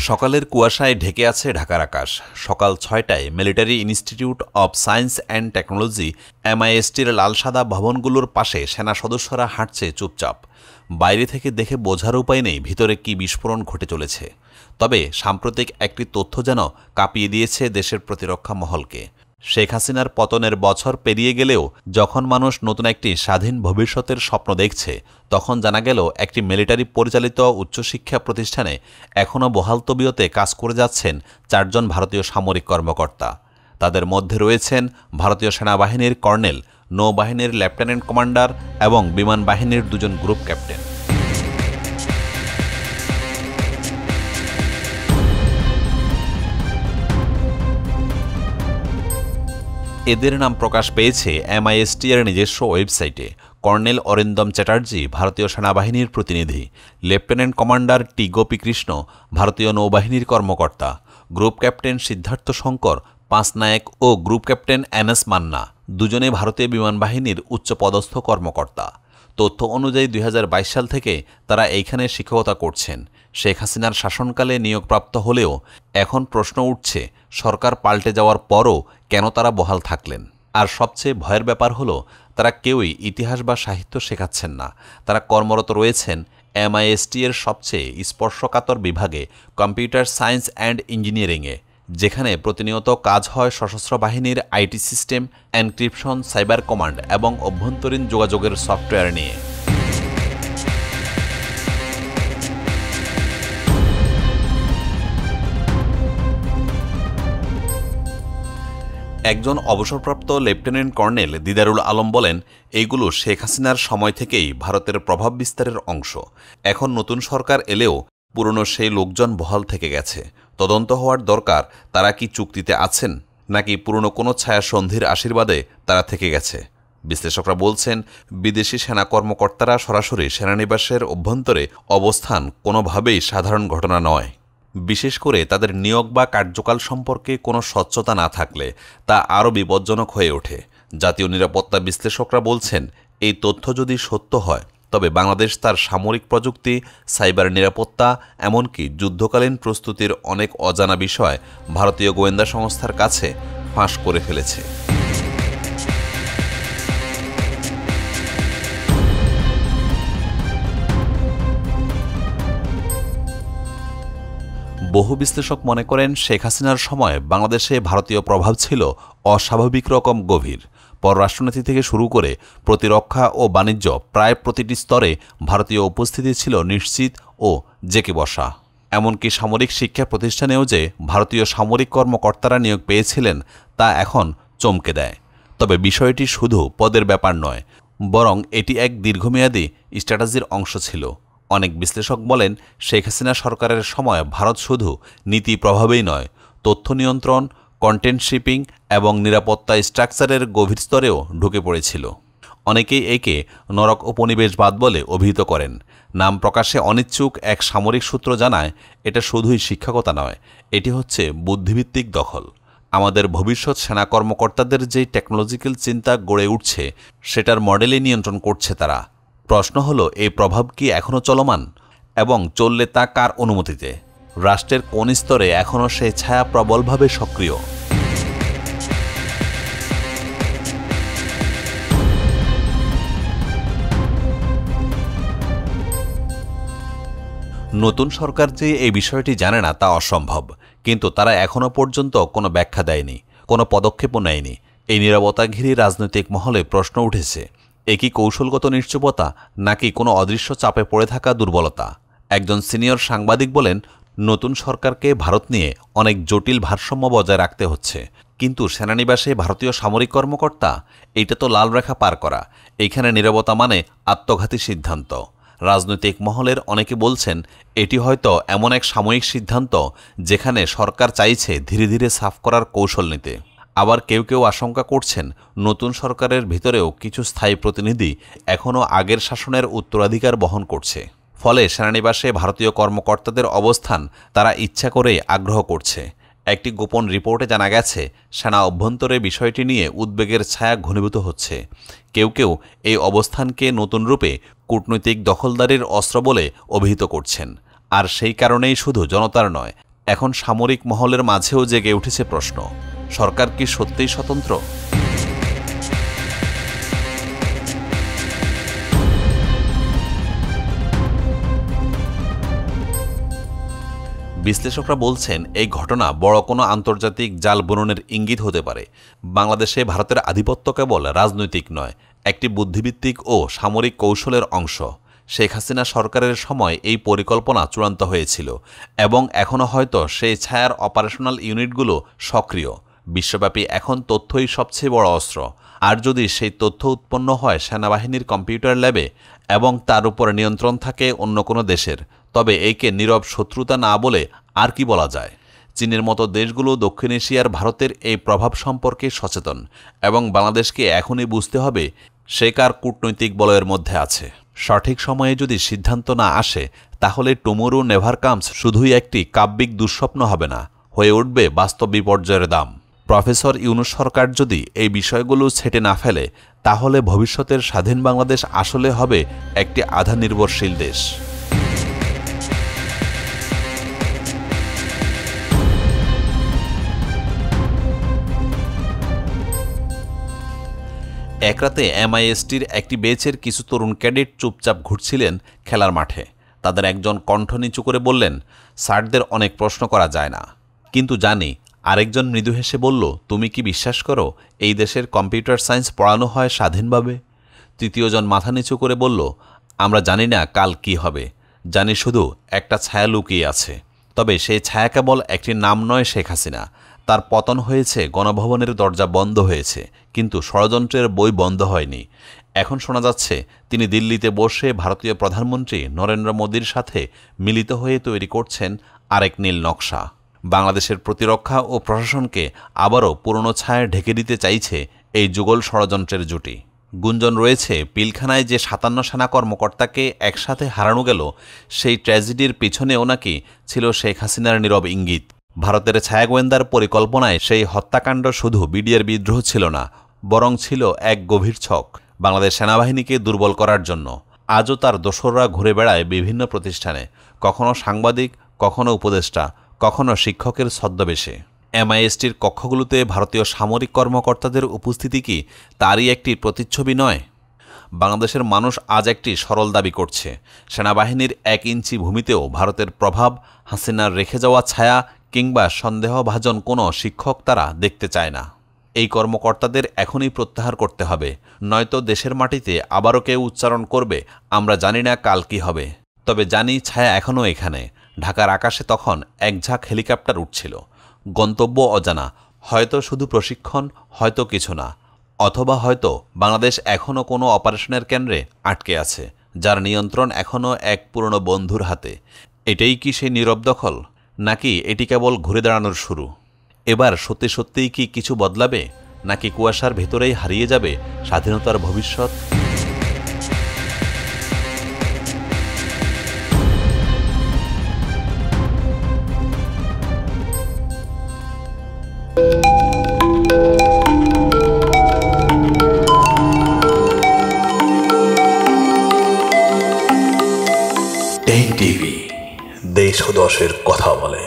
সকালের কুয়াশায় ঢেকে আছে ঢাকার আকাশ। সকাল ৬টায় military institute of science and technology MISTর লাল সাদা ভবনগুলোর পাশে সেনা সদস্যরা হাঁটছে চুপচাপ। বাইরে থেকে দেখে বোঝার উপায় নেই ভিতরে কি বিস্ফোরণ ঘটে চলেছে। তবে সাম্প্রতিক একটি তথ্য যেন কাঁপিয়ে দিয়েছে দেশের প্রতিরক্ষা মহলকে। শেখ হাসিনার পতনের বছর পেরিয়ে গেলেও যখন মানুষ নতুন একটি স্বাধীন ভবিষ্যতের স্বপ্ন দেখছে, তখন জানা গেল একটি মিলিটারি পরিচালিত উচ্চশিক্ষা প্রতিষ্ঠানে এখনও বহাল তবিয়তে কাজ করে যাচ্ছেন ৪ জন ভারতীয় সামরিক কর্মকর্তা। তাদের মধ্যে রয়েছেন ভারতীয় সেনাবাহিনীর কর্নেল, নৌবাহিনীর লেফটেন্যান্ট কমান্ডার এবং বিমান বাহিনীর 2 জন গ্রুপ ক্যাপ্টেন। এদের নাম প্রকাশ পেয়েছে MISTর নিজস্ব ওয়েবসাইটে। কর্নেল অরিন্দম চ্যাটার্জি ভারতীয় সেনাবাহিনীর প্রতিনিধি, লেফটেন্যান্ট কমান্ডার টি গোপী কৃষ্ণ ভারতীয় নৌবাহিনীর কর্মকর্তা, গ্রুপ ক্যাপ্টেন সিদ্ধার্থ শঙ্কর পাঁচনায়েক ও গ্রুপ ক্যাপ্টেন NS মান্না দুজনে ভারতীয় বিমান বাহিনীর উচ্চপদস্থ কর্মকর্তা। তথ্য অনুযায়ী 2022 সাল থেকে তারা এইখানে শিক্ষকতা করছেন। শেখ হাসিনার শাসনকালে নিয়োগপ্রাপ্ত হলেও এখন প্রশ্ন উঠছে, সরকার পাল্টে যাওয়ার পরও কেন তারা বহাল থাকলেন। আর সবচেয়ে ভয়ের ব্যাপার হলো, তারা কেউই ইতিহাস বা সাহিত্য শেখাচ্ছেন না। তারা কর্মরত রয়েছেন MISTর সবচেয়ে স্পর্শকাতর বিভাগে, কম্পিউটার সায়েন্স অ্যান্ড ইঞ্জিনিয়ারিংয়ে, যেখানে প্রতিনিয়ত কাজ হয় সশস্ত্র বাহিনীর IT system, encryption, cyber command এবং অভ্যন্তরীণ যোগাযোগের সফটওয়্যার নিয়ে। একজন অবসরপ্রাপ্ত লেফটেন্যান্ট কর্নেল দিদারুল আলম বলেন, এইগুলো শেখ হাসিনার সময় থেকেই ভারতের প্রভাব বিস্তারের অংশ। এখন নতুন সরকার এলেও পুরনো সেই লোকজন বহাল থেকে গেছে। তদন্ত হওয়ার দরকার, তারা কি চুক্তিতে আছেন নাকি পুরনো কোনো ছায়া সন্ধির আশীর্বাদে তারা থেকে গেছে। বিশ্লেষকরা বলছেন, বিদেশি সেনা কর্মকর্তারা সরাসরি সেনানিবাসের অভ্যন্তরে অবস্থান কোনোভাবেই সাধারণ ঘটনা নয়। বিশেষ করে তাদের নিয়োগ বা কার্যকাল সম্পর্কে কোনো স্বচ্ছতা না থাকলে তা আরও বিপজ্জনক হয়ে ওঠে। জাতীয় নিরাপত্তা বিশ্লেষকরা বলছেন, এই তথ্য যদি সত্য হয় তবে বাংলাদেশ তার সামরিক প্রযুক্তি, সাইবার নিরাপত্তা, এমনকি যুদ্ধকালীন প্রস্তুতির অনেক অজানা বিষয় ভারতীয় গোয়েন্দা সংস্থার কাছে ফাঁস করে ফেলেছে। বহু বিশ্লেষক মনে করেন, শেখ হাসিনার সময় বাংলাদেশে ভারতীয় প্রভাব ছিল অস্বাভাবিক রকম গভীর। পররাষ্ট্রনীতি থেকে শুরু করে প্রতিরক্ষা ও বাণিজ্য, প্রায় প্রতিটি স্তরে ভারতীয় উপস্থিতি ছিল নিশ্চিত ও জেকে বসা। এমনকি সামরিক শিক্ষা প্রতিষ্ঠানেও যে ভারতীয় সামরিক কর্মকর্তারা নিয়োগ পেয়েছিলেন তা এখন চমকে দেয়। তবে বিষয়টি শুধু পদের ব্যাপার নয়, বরং এটি এক দীর্ঘমেয়াদী স্ট্র্যাটেজির অংশ ছিল। অনেক বিশ্লেষক বলেন, শেখ হাসিনা সরকারের সময় ভারত শুধু নীতি প্রভাবেই নয়, তথ্য নিয়ন্ত্রণ, কন্টেন্ট শিপিং এবং নিরাপত্তা স্ট্রাকচারের গভীর স্তরেও ঢুকে পড়েছিল। অনেকেই একে নরক উপনিবেশবাদ বলে অভিহিত করেন। নাম প্রকাশে অনিচ্ছুক এক সামরিক সূত্র জানায়, এটা শুধুই শিক্ষকতা নয়, এটি হচ্ছে বুদ্ধিভিত্তিক দখল। আমাদের ভবিষ্যৎ সেনা কর্মকর্তাদের যেই টেকনোলজিক্যাল চিন্তা গড়ে উঠছে, সেটার মডেলে নিয়ন্ত্রণ করছে তারা। প্রশ্ন হলো, এই প্রভাব কি এখনও চলমান, এবং চললে তা কার অনুমতিতে? রাষ্ট্রের কোন স্তরে এখনও সেই ছায়া প্রবলভাবে সক্রিয়? নতুন সরকার যে এই বিষয়টি জানে না তা অসম্ভব, কিন্তু তারা এখনও পর্যন্ত কোনো ব্যাখ্যা দেয়নি, কোনো পদক্ষেপও নেয়নি। এই নীরবতা ঘিরে রাজনৈতিক মহলে প্রশ্ন উঠেছে, এ কি কৌশলগত নিশ্চুপতা নাকি কোনো অদৃশ্য চাপে পড়ে থাকা দুর্বলতা? একজন সিনিয়র সাংবাদিক বলেন, নতুন সরকারকে ভারত নিয়ে অনেক জটিল ভারসাম্য বজায় রাখতে হচ্ছে, কিন্তু সেনানিবাসে ভারতীয় সামরিক কর্মকর্তা, এইটা তো লাল রেখা পার করা। এইখানে নীরবতা মানে আত্মঘাতী সিদ্ধান্ত। রাজনৈতিক মহলের অনেকে বলছেন, এটি হয়তো এমন এক সাময়িক সিদ্ধান্ত যেখানে সরকার চাইছে ধীরে ধীরে সাফ করার কৌশল নিতে। আবার কেউ কেউ আশঙ্কা করছেন, নতুন সরকারের ভিতরেও কিছু স্থায়ী প্রতিনিধি এখনও আগের শাসনের উত্তরাধিকার বহন করছে। ফলে সেনানিবাসে ভারতীয় কর্মকর্তাদের অবস্থান তারা ইচ্ছা করেই আগ্রহ করছে। একটি গোপন রিপোর্টে জানা গেছে, সেনা অভ্যন্তরে বিষয়টি নিয়ে উদ্বেগের ছায়া ঘনীভূত হচ্ছে। কেউ কেউ এই অবস্থানকে নতুন রূপে কূটনৈতিক দখলদারির অস্ত্র বলে অভিহিত করছেন। আর সেই কারণেই শুধু জনতার নয়, এখন সামরিক মহলের মাঝেও জেগে উঠেছে প্রশ্ন, সরকার কি সত্যিই স্বতন্ত্র? বিশ্লেষকরা বলছেন এই ঘটনা বড় কোনো আন্তর্জাতিক জাল বুননের ইঙ্গিত হতে পারে। বাংলাদেশে ভারতের আধিপত্য কেবল রাজনৈতিক নয়, একটি বুদ্ধিভিত্তিক ও সামরিক কৌশলের অংশ। শেখ হাসিনা সরকারের সময় এই পরিকল্পনা চূড়ান্ত হয়েছিল এবং এখনও হয়তো সেই ছায়ার অপারেশনাল ইউনিটগুলো সক্রিয়। বিশ্বব্যাপী এখন তথ্যই সবচেয়ে বড় অস্ত্র, আর যদি সেই তথ্য উৎপন্ন হয় সেনাবাহিনীর কম্পিউটার ল্যাবে এবং তার উপর নিয়ন্ত্রণ থাকে অন্য কোনো দেশের, তবে একে নীরব শত্রুতা না বলে আর কি বলা যায়? চীনের মতো দেশগুলো দক্ষিণ এশিয়ার ভারতের এই প্রভাব সম্পর্কে সচেতন এবং বাংলাদেশকে এখনই বুঝতে হবে সে কার কূটনৈতিক বলয়ের মধ্যে আছে। সঠিক সময়ে যদি সিদ্ধান্ত না আসে তাহলে টুমোরো নেভার কামস শুধুই একটি কাব্যিক দুঃস্বপ্ন হবে না, হয়ে উঠবে বাস্তব বিপর্যয়ের দাম। প্রফেসর ইউনূস সরকার যদি এই বিষয়গুলো ছেটে না ফেলে তাহলে ভবিষ্যতের স্বাধীন বাংলাদেশ আসলে হবে একটি আধা নির্ভরশীল দেশ। এক রাতে MISTর একটি বেচের কিছু তরুণ ক্যাডেট চুপচাপ ঘুরছিলেন খেলার মাঠে। তাদের একজন কণ্ঠ নিচু করে বললেন, স্যারদের অনেক প্রশ্ন করা যায় না, কিন্তু জানি। আরেকজন মৃদু হেসে বলল, তুমি কি বিশ্বাস করো এই দেশের কম্পিউটার সায়েন্স পড়ানো হয় স্বাধীনভাবে? তৃতীয়জন মাথা নিচু করে বলল, আমরা জানি না কাল কি হবে, জানি শুধু একটা ছায়া লুকিয়ে আছে। তবে সেই ছায়া কেবল একটি নাম নয়, শেখ হাসিনা। তার পতন হয়েছে, গণভবনের দরজা বন্ধ হয়েছে, কিন্তু ষড়যন্ত্রের বই বন্ধ হয়নি। এখন শোনা যাচ্ছে তিনি দিল্লিতে বসে ভারতীয় প্রধানমন্ত্রী নরেন্দ্র মোদীর সাথে মিলিত হয়ে তৈরি করছেন আরেক নীল নকশা। বাংলাদেশের প্রতিরক্ষা ও প্রশাসনকে আবারও পুরনো ছায়ায় ঢেকে দিতে চাইছে এই যুগল ষড়যন্ত্রের জুটি। গুঞ্জন রয়েছে পিলখানায় যে 57 সেনা কর্মকর্তাকে একসাথে হারানো গেল, সেই ট্র্যাজেডির পিছনেও নাকি ছিল শেখ হাসিনার নীরব ইঙ্গিত। ভারতের ছায়া গোয়েন্দার পরিকল্পনায় সেই হত্যাকাণ্ড শুধু বিডিআর বিদ্রোহ ছিল না, বরং ছিল এক গভীর ছক বাংলাদেশ সেনাবাহিনীকে দুর্বল করার জন্য। আজও তার দোসররা ঘুরে বেড়ায় বিভিন্ন প্রতিষ্ঠানে, কখনো সাংবাদিক, কখনো উপদেষ্টা, কখনো শিক্ষকের ছদ্মবেশে। MISTর কক্ষগুলোতে ভারতীয় সামরিক কর্মকর্তাদের উপস্থিতি কি তারই একটি প্রতিচ্ছবি নয়? বাংলাদেশের মানুষ আজ একটি সরল দাবি করছে, সেনাবাহিনীর 1 ইঞ্চি ভূমিতেও ভারতের প্রভাব, হাসিনার রেখে যাওয়া ছায়া কিংবা সন্দেহভাজন কোনো শিক্ষক তারা দেখতে চায় না। এই কর্মকর্তাদের এখনই প্রত্যাহার করতে হবে, নয়তো দেশের মাটিতে আবারও কেউ উচ্চারণ করবে, আমরা জানি না কাল কি হবে, তবে জানি ছায়া এখনও এখানে। ঢাকার আকাশে তখন এক ঝাঁক হেলিকপ্টার উঠছিল, গন্তব্য অজানা, হয়তো শুধু প্রশিক্ষণ, হয়তো কিছু না, অথবা হয়তো বাংলাদেশ এখনও কোনো অপারেশনের কেন্দ্রে আটকে আছে, যার নিয়ন্ত্রণ এখনও এক পুরনো বন্ধুর হাতে। এটাই কি সেই নীরব দখল, নাকি এটি কেবল ঘুরে দাঁড়ানোর শুরু? এবার সত্যি সত্যিই কি কিছু বদলাবে, নাকি কুয়াশার ভেতরেই হারিয়ে যাবে স্বাধীনতার ভবিষ্যৎ? টেক টিভি, দেশ ও দশের কথা বলে।